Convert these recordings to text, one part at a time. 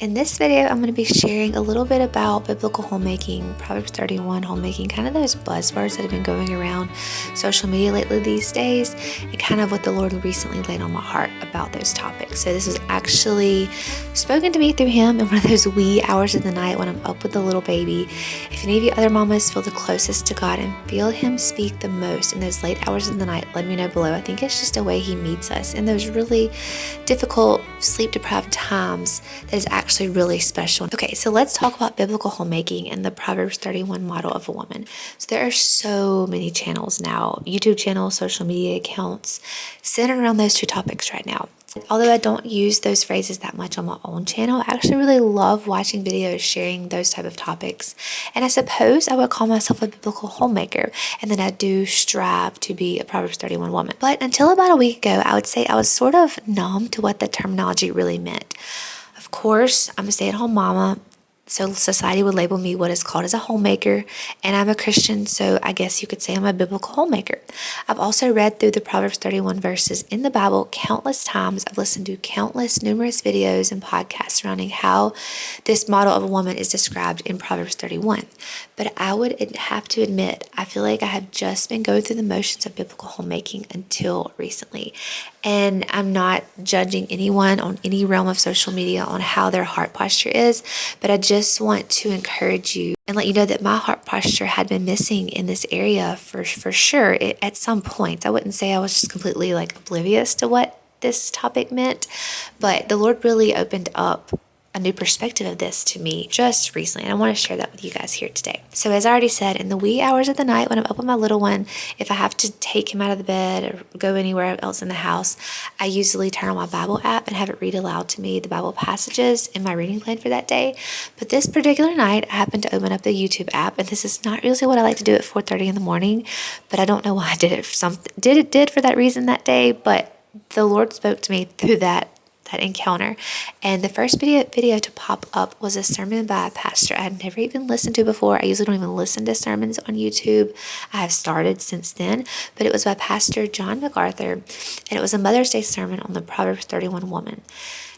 In this video, I'm going to be sharing a little bit about biblical homemaking, Proverbs 31 homemaking, kind of those buzzwords that have been going around social media lately these days, and kind of what the Lord recently laid on my heart about those topics. So this was actually spoken to me through Him in one of those wee hours of the night when I'm up with the little baby. If any of you other mamas feel the closest to God and feel Him speak the most in those late hours of the night, let me know below. I think it's just a way He meets us in those really difficult, sleep-deprived times that is actually really special. Okay, so let's talk about biblical homemaking and the Proverbs 31 model of a woman. So there are so many channels now, YouTube channels, social media accounts, centered around those two topics right now. Although I don't use those phrases that much on my own channel, I actually really love watching videos sharing those type of topics. And I suppose I would call myself a biblical homemaker, and then I do strive to be a Proverbs 31 woman. But until about a week ago, I would say I was sort of numb to what the terminology really meant. Of course, I'm a stay-at-home mama, so society would label me what is called as a homemaker, and I'm a Christian, so I guess you could say I'm a biblical homemaker. I've also read through the Proverbs 31 verses in the Bible countless times. I've listened to numerous videos and podcasts surrounding how this model of a woman is described in Proverbs 31. But I would have to admit, I feel like I have just been going through the motions of biblical homemaking until recently. And I'm not judging anyone on any realm of social media on how their heart posture is, but I just want to encourage you and let you know that my heart posture had been missing in this area for sure at some point. I wouldn't say I was just completely oblivious to what this topic meant, but the Lord really opened up a new perspective of this to me just recently, and I want to share that with you guys here today. So as I already said, in the wee hours of the night when I'm up with my little one, if I have to take him out of the bed or go anywhere else in the house, I usually turn on my Bible app and have it read aloud to me the Bible passages in my reading plan for that day. But this particular night, I happened to open up the YouTube app, and this is not usually what I like to do at 4:30 in the morning, but I don't know why I did it for that reason that day, but the Lord spoke to me through that encounter. And the first video to pop up was a sermon by a pastor I had never even listened to before. I usually don't even listen to sermons on YouTube. I have started since then, but it was by Pastor John Macarthur, and it was a Mother's Day sermon on the Proverbs 31 woman.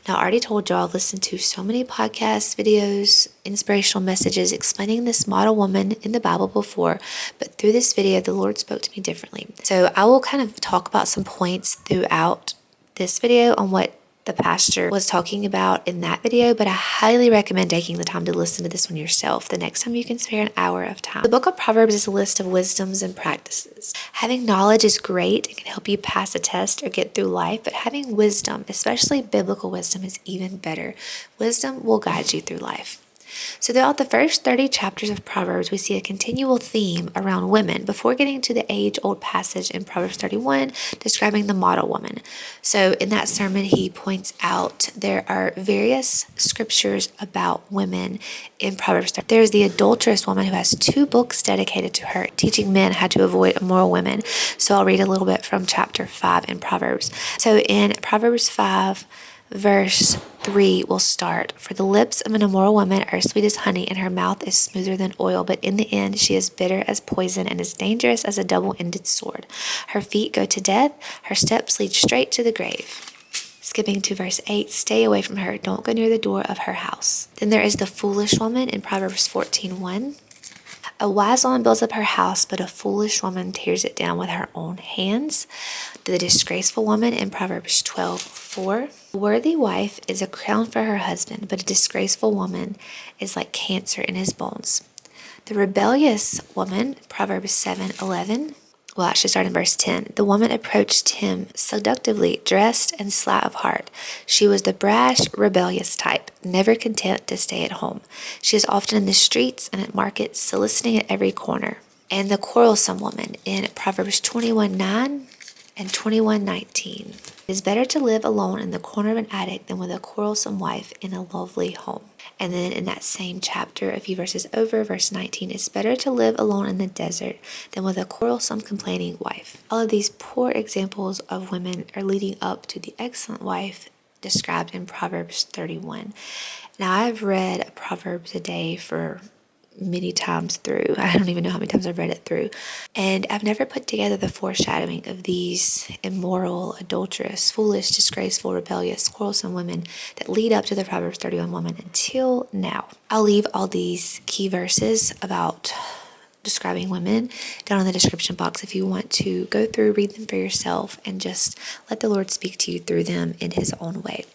Now, I already told y'all I've listened to so many podcasts, videos, inspirational messages explaining this model woman in the Bible before, but through this video, the Lord spoke to me differently. So I will kind of talk about some points throughout this video on what the pastor was talking about in that video, but I highly recommend taking the time to listen to this one yourself the next time you can spare an hour of time. The book of Proverbs is a list of wisdoms and practices. Having knowledge is great. It can help you pass a test or get through life, but having wisdom, especially biblical wisdom, is even better. Wisdom will guide you through life. So throughout the first 30 chapters of Proverbs, we see a continual theme around women before getting to the age-old passage in Proverbs 31 describing the model woman. So in that sermon, he points out there are various scriptures about women in Proverbs. There's the adulterous woman who has 2 books dedicated to her, teaching men how to avoid immoral women. So I'll read a little bit from chapter 5 in Proverbs. So in Proverbs 5, Verse 3 will start, "For the lips of an immoral woman are sweet as honey, and her mouth is smoother than oil, but in the end she is bitter as poison and as dangerous as a double-ended sword. Her feet go to death, her steps lead straight to the grave." Skipping to verse 8, "Stay away from her, don't go near the door of her house." Then there is the foolish woman in Proverbs 14:1. "A wise woman builds up her house, but a foolish woman tears it down with her own hands." The disgraceful woman in Proverbs 12:4. "A worthy wife is a crown for her husband, but a disgraceful woman is like cancer in his bones." The rebellious woman, Proverbs 7:11. Well, actually start in verse 10. "The woman approached him seductively, dressed and slight of heart. She was the brash, rebellious type, never content to stay at home. She is often in the streets and at markets, soliciting at every corner." And the quarrelsome woman in Proverbs 21:9 and 21:19. "It is better to live alone in the corner of an attic than with a quarrelsome wife in a lovely home." And then in that same chapter, a few verses over, verse 19, "It's better to live alone in the desert than with a quarrelsome, complaining wife." All of these poor examples of women are leading up to the excellent wife described in Proverbs 31. Now, I've read Proverbs a day for many times through. I don't even know how many times I've read it through. And I've never put together the foreshadowing of these immoral, adulterous, foolish, disgraceful, rebellious, quarrelsome women that lead up to the Proverbs 31 woman until now. I'll leave all these key verses about describing women down in the description box if you want to go through, read them for yourself, and just let the Lord speak to you through them in his own way.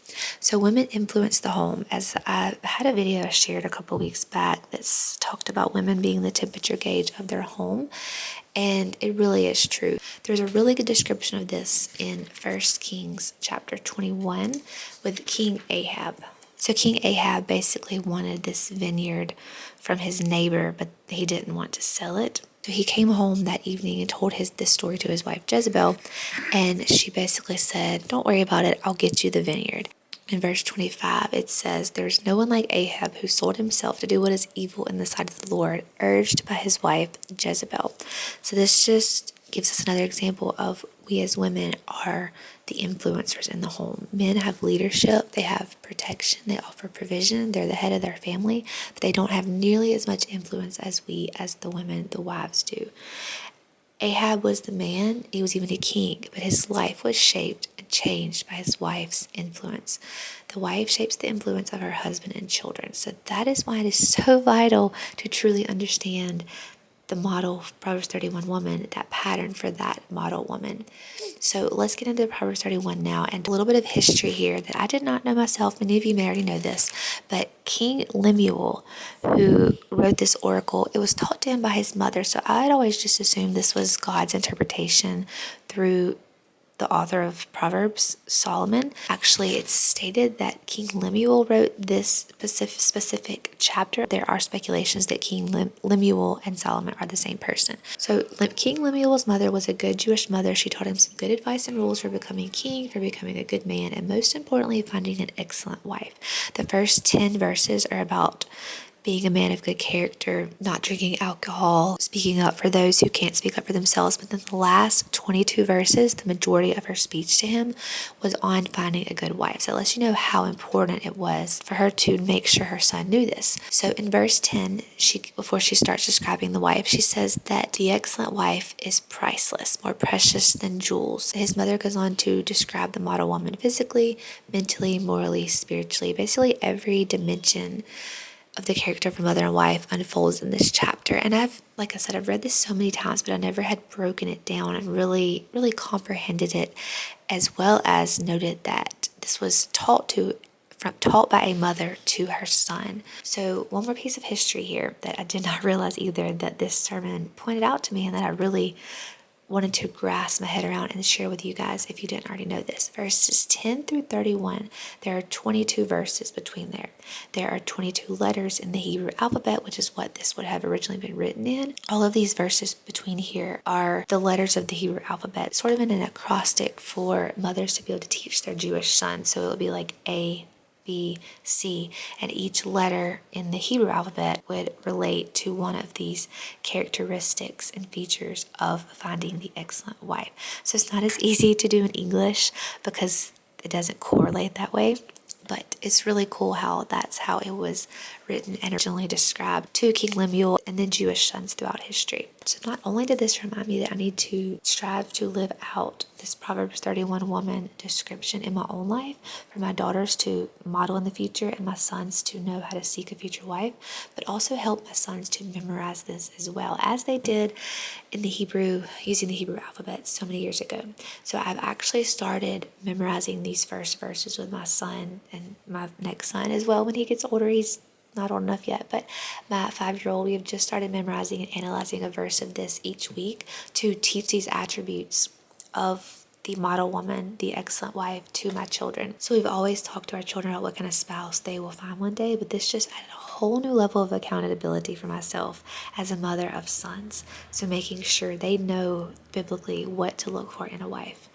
So women influence the home. As I had a video I shared a couple weeks back that's talked about women being the temperature gauge of their home, and it really is true. There's a really good description of this in 1 Kings chapter 21 with King Ahab. So King Ahab basically wanted this vineyard from his neighbor, but he didn't want to sell it. So he came home that evening and told this story to his wife Jezebel, and she basically said, "Don't worry about it, I'll get you the vineyard." In verse 25, it says, "There's no one like Ahab who sold himself to do what is evil in the sight of the Lord, urged by his wife Jezebel." So this just gives us another example of we as women are the influencers in the home. Men have leadership, they have protection, they offer provision, they're the head of their family, but they don't have nearly as much influence as we, as the women, the wives, do. Ahab was the man, he was even a king, but his life was shaped and changed by his wife's influence. The wife shapes the influence of her husband and children. So that is why it is so vital to truly understand the model Proverbs 31 woman, that pattern for that model woman. So let's get into Proverbs 31 now, and a little bit of history here that I did not know myself. Many of you may already know this, but King Lemuel, who wrote this oracle, it was taught to him by his mother. So I had always just assumed this was God's interpretation through the author of Proverbs, Solomon. Actually, it's stated that King Lemuel wrote this specific chapter. There are speculations that King Lemuel and Solomon are the same person. So King Lemuel's mother was a good Jewish mother. She taught him some good advice and rules for becoming king, for becoming a good man, and most importantly, finding an excellent wife. The first 10 verses are about being a man of good character, not drinking alcohol, speaking up for those who can't speak up for themselves. But then the last 22 verses, the majority of her speech to him was on finding a good wife. So it lets you know how important it was for her to make sure her son knew this. So in verse 10, before she starts describing the wife, she says that the excellent wife is priceless, more precious than jewels. His mother goes on to describe the model woman physically, mentally, morally, spiritually, basically every dimension of the character of a mother and wife unfolds in this chapter. And like I said, I've read this so many times, but I never had broken it down and really comprehended it, as well as noted that this was taught by a mother to her son. So one more piece of history here that I did not realize either, that this sermon pointed out to me and that I really wanted to grasp my head around and share with you guys if you didn't already know this. Verses 10 through 31, there are 22 verses between there. There are 22 letters in the Hebrew alphabet, which is what this would have originally been written in. All of these verses between here are the letters of the Hebrew alphabet, sort of in an acrostic for mothers to be able to teach their Jewish sons. So it would be like A, B, C, and each letter in the Hebrew alphabet would relate to one of these characteristics and features of finding the excellent wife. So it's not as easy to do in English because it doesn't correlate that way, but it's really cool how that's how it was written and originally described to King Lemuel and then Jewish sons throughout history. So not only did this remind me that I need to strive to live out this Proverbs 31 woman description in my own life for my daughters to model in the future and my sons to know how to seek a future wife, but also help my sons to memorize this as well, as they did in the Hebrew, using the Hebrew alphabet so many years ago. So I've actually started memorizing these first verses with my son and my next son as well when he gets older. He's not old enough yet, but my 5-year-old, we have just started memorizing and analyzing a verse of this each week to teach these attributes of the model woman, the excellent wife, to my children. So we've always talked to our children about what kind of spouse they will find one day, but this just added a whole new level of accountability for myself as a mother of sons. So making sure they know biblically what to look for in a wife.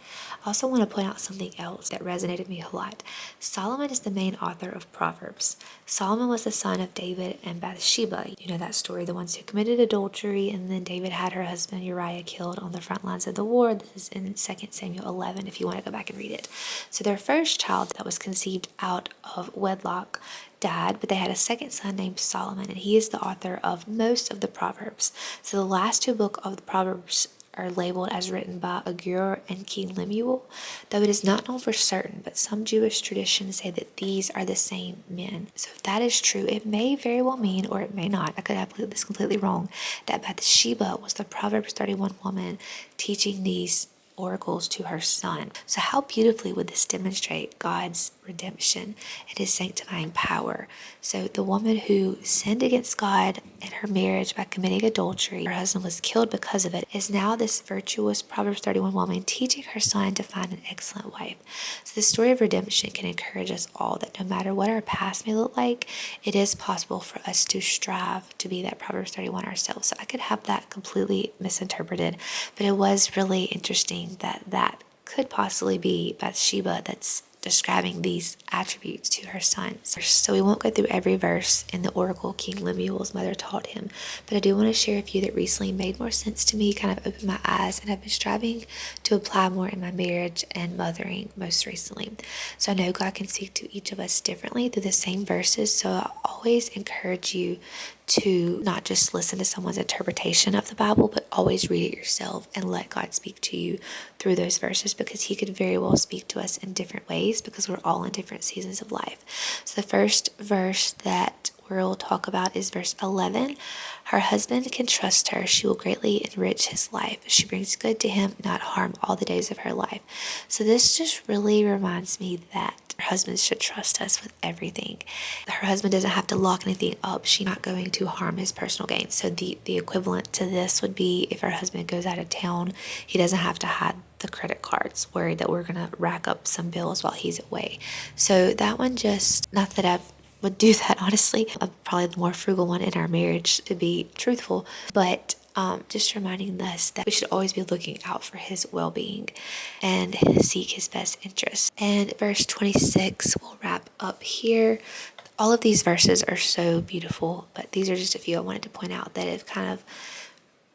I also want to point out something else that resonated with me a lot. Solomon is the main author of Proverbs. Solomon was the son of David and Bathsheba. You know that story, the ones who committed adultery, and then David had her husband Uriah killed on the front lines of the war. This is in 2 Samuel 11 if you want to go back and read it. So their first child that was conceived out of wedlock died, but they had a second son named Solomon, and he is the author of most of the Proverbs. So the last two books of the Proverbs are labeled as written by Agur and King Lemuel, though it is not known for certain, but some Jewish traditions say that these are the same men. So if that is true, it may very well mean, or it may not, I could have this completely wrong, that Bathsheba was the Proverbs 31 woman teaching these oracles to her son. So how beautifully would this demonstrate God's redemption and his sanctifying power? So the woman who sinned against God in her marriage by committing adultery, her husband was killed because of it, is now this virtuous Proverbs 31 woman teaching her son to find an excellent wife. So the story of redemption can encourage us all that no matter what our past may look like, it is possible for us to strive to be that Proverbs 31 ourselves. So I could have that completely misinterpreted, but it was really interesting that could possibly be Bathsheba that's describing these attributes to her son. So we won't go through every verse in the oracle King Lemuel's mother taught him, but I do want to share a few that recently made more sense to me, kind of opened my eyes, and I've been striving to apply more in my marriage and mothering most recently. So I know God can speak to each of us differently through the same verses, so I always encourage you to not just listen to someone's interpretation of the Bible, but always read it yourself and let God speak to you through those verses, because he could very well speak to us in different ways because we're all in different seasons of life. So the first verse that we'll talk about is verse 11. Her husband can trust her. She will greatly enrich his life. She brings good to him, not harm, all the days of her life. So this just really reminds me that her husband should trust us with everything. Her husband doesn't have to lock anything up. She's not going to harm his personal gain. So the equivalent to this would be if her husband goes out of town, he doesn't have to hide the credit cards, worried that we're going to rack up some bills while he's away. So that one, just, not that I would do that, honestly. I'm probably the more frugal one in our marriage, to be truthful, but just reminding us that we should always be looking out for his well-being and seek his best interests. And verse 26, we'll wrap up here. All of these verses are so beautiful, but these are just a few I wanted to point out that have kind of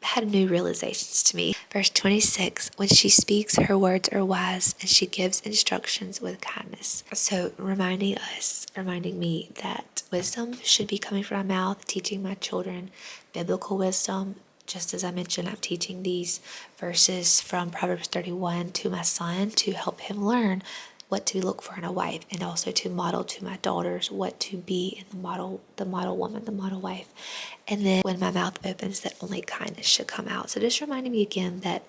had new realizations to me. Verse 26, when she speaks, her words are wise, and she gives instructions with kindness. So reminding me that wisdom should be coming from my mouth, teaching my children biblical wisdom. Just as I mentioned, I'm teaching these verses from Proverbs 31 to my son to help him learn what to look for in a wife, and also to model to my daughters what to be in the model woman, the model wife. And then when my mouth opens, that only kindness should come out. So just reminding me again that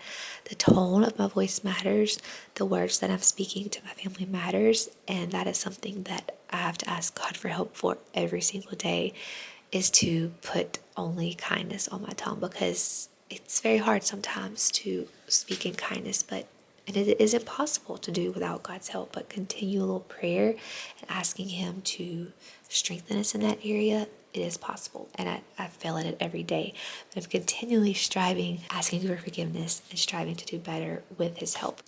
the tone of my voice matters, the words that I'm speaking to my family matters, and that is something that I have to ask God for help for every single day, is to put only kindness on my tongue, because it's very hard sometimes to speak in kindness, and it is impossible to do without God's help. But continual prayer and asking him to strengthen us in that area, it is possible. And I fail at it every day. But I'm continually striving, asking for forgiveness, and striving to do better with his help.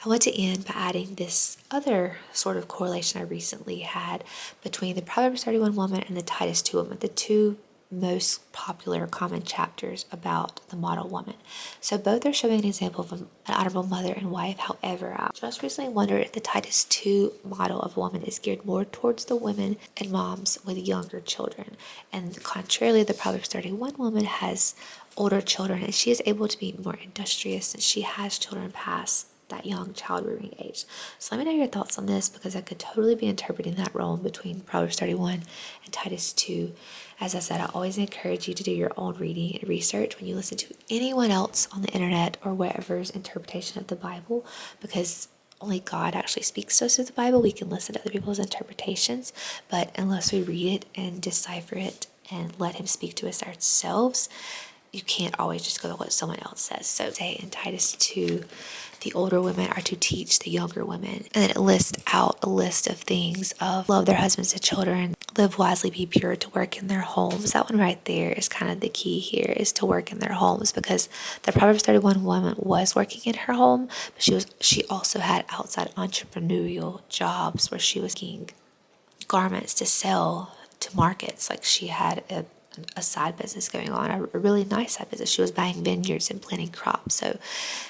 I want to end by adding this other sort of correlation I recently had between the Proverbs 31 woman and the Titus 2 woman, the two most popular common chapters about the model woman. So both are showing an example of an honorable mother and wife. However, I just recently wondered if the Titus 2 model of a woman is geared more towards the women and moms with younger children. And contrarily, the Proverbs 31 woman has older children, and she is able to be more industrious, and she has children past that young child rearing age. So let me know your thoughts on this, because I could totally be interpreting that wrong between Proverbs 31 and Titus 2. As I said, I always encourage you to do your own reading and research when you listen to anyone else on the internet or wherever's interpretation of the Bible, because only God actually speaks to us through the Bible. We can listen to other people's interpretations, but unless we read it and decipher it and let him speak to us ourselves, you can't always just go by what someone else says. So say in Titus 2, the older women are to teach the younger women. And then it lists out a list of things of love their husbands and children, live wisely, be pure, to work in their homes. That one right there is kind of the key here, is to work in their homes, because the Proverbs 31 woman was working in her home, but she also had outside entrepreneurial jobs where she was making garments to sell to markets. Like she had a side business going on, a really nice side business. She was buying vineyards and planting crops. So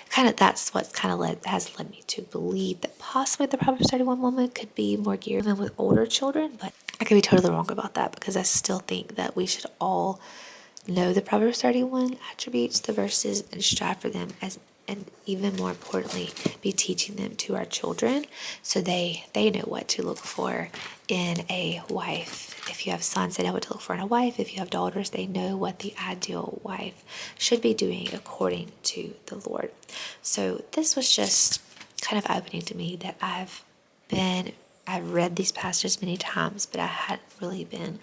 kind of that's what kind of has led me to believe that possibly the Proverbs 31 woman could be more geared than with older children. But I could be totally wrong about that, because I still think that we should all know the Proverbs 31 attributes, the verses, and strive for them, and even more importantly, be teaching them to our children so they know what to look for in a wife. If you have sons, they know what to look for in a wife. If you have daughters, they know what the ideal wife should be doing according to the Lord. So this was just kind of opening to me that I've read these passages many times, but I hadn't really been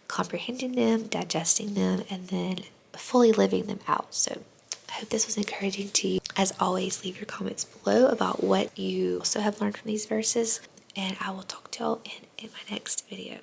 comprehending them, digesting them, and then fully living them out. So I hope this was encouraging to you. As always, leave your comments below about what you also have learned from these verses, and I will talk to y'all in my next video.